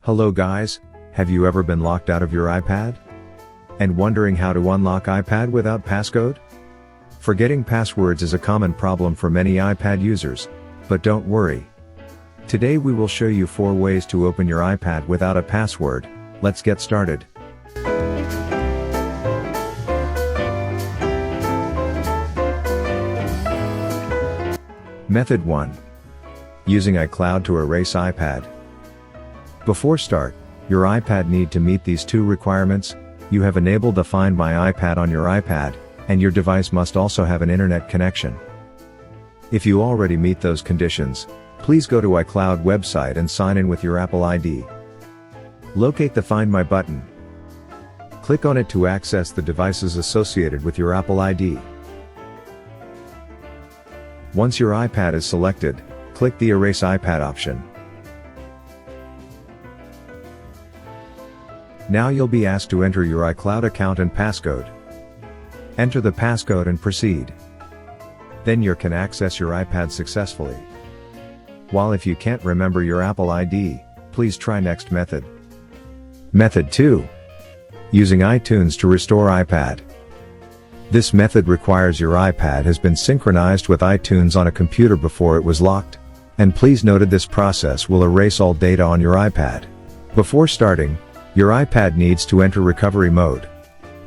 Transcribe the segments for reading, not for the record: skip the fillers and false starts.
Hello guys, have you ever been locked out of your iPad? And wondering how to unlock iPad without passcode? Forgetting passwords is a common problem for many iPad users, but don't worry. Today we will show you 4 ways to open your iPad without a password. Let's get started. Method 1. Using iCloud to erase iPad. Before start, your iPad need to meet these 2 requirements. You have enabled the Find My iPad on your iPad, and your device must also have an internet connection. If you already meet those conditions, please go to iCloud website and sign in with your Apple ID. Locate the Find My button. Click on it to access the devices associated with your Apple ID. Once your iPad is selected, click the Erase iPad option. Now you'll be asked to enter your iCloud account and passcode. Enter the passcode and proceed. Then you can access your iPad successfully. While if you can't remember your Apple ID, please try next method. Method 2. Using iTunes to restore iPad. This method requires your iPad has been synchronized with iTunes on a computer before it was locked. And please note this process will erase all data on your iPad. Before starting, your iPad needs to enter recovery mode.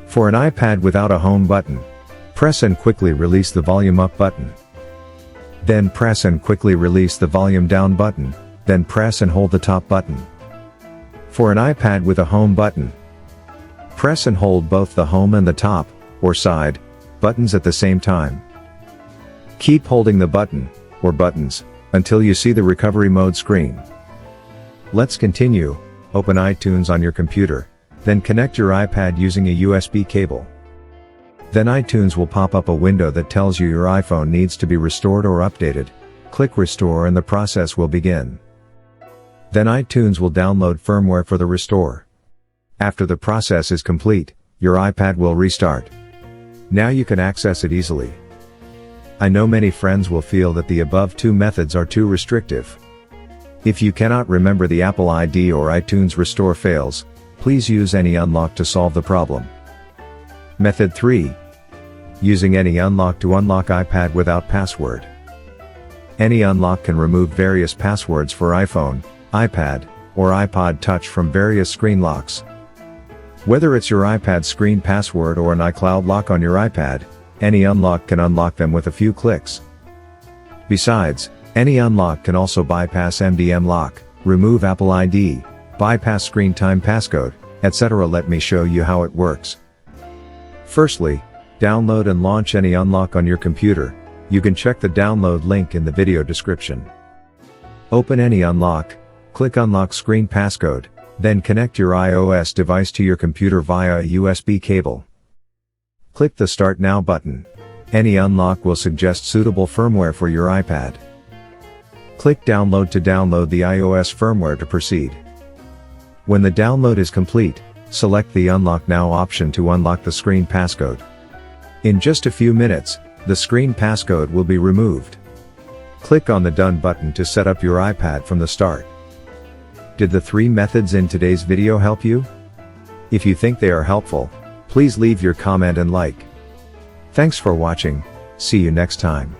For an iPad without a home button, press and quickly release the volume up button. Then press and quickly release the volume down button, then press and hold the top button. For an iPad with a home button, press and hold both the home and the top, or side, buttons at the same time. Keep holding the button, or buttons, until you see the recovery mode screen. Let's continue. Open iTunes on your computer, then connect your iPad using a USB cable. Then iTunes will pop up a window that tells you your iPhone needs to be restored or updated. Click Restore and the process will begin. Then iTunes will download firmware for the restore. After the process is complete, your iPad will restart. Now you can access it easily. I know many friends will feel that the above 2 methods are too restrictive. If you cannot remember the Apple ID or iTunes restore fails, please use AnyUnlock to solve the problem. Method 3. Using AnyUnlock to unlock iPad without password. AnyUnlock can remove various passwords for iPhone, iPad, or iPod Touch from various screen locks. Whether it's your iPad screen password or an iCloud lock on your iPad, AnyUnlock can unlock them with a few clicks. Besides, AnyUnlock can also bypass MDM lock, remove Apple ID, bypass screen time passcode, etc. Let me show you how it works. Firstly, download and launch AnyUnlock on your computer. You can check the download link in the video description. Open AnyUnlock, click Unlock Screen Passcode, then connect your iOS device to your computer via a USB cable. Click the Start Now button. AnyUnlock will suggest suitable firmware for your iPad. Click Download to download the iOS firmware to proceed. When the download is complete, select the Unlock Now option to unlock the screen passcode. In just a few minutes, the screen passcode will be removed. Click on the Done button to set up your iPad from the start. Did the 3 methods in today's video help you? If you think they are helpful, please leave your comment and like. Thanks for watching. See you next time.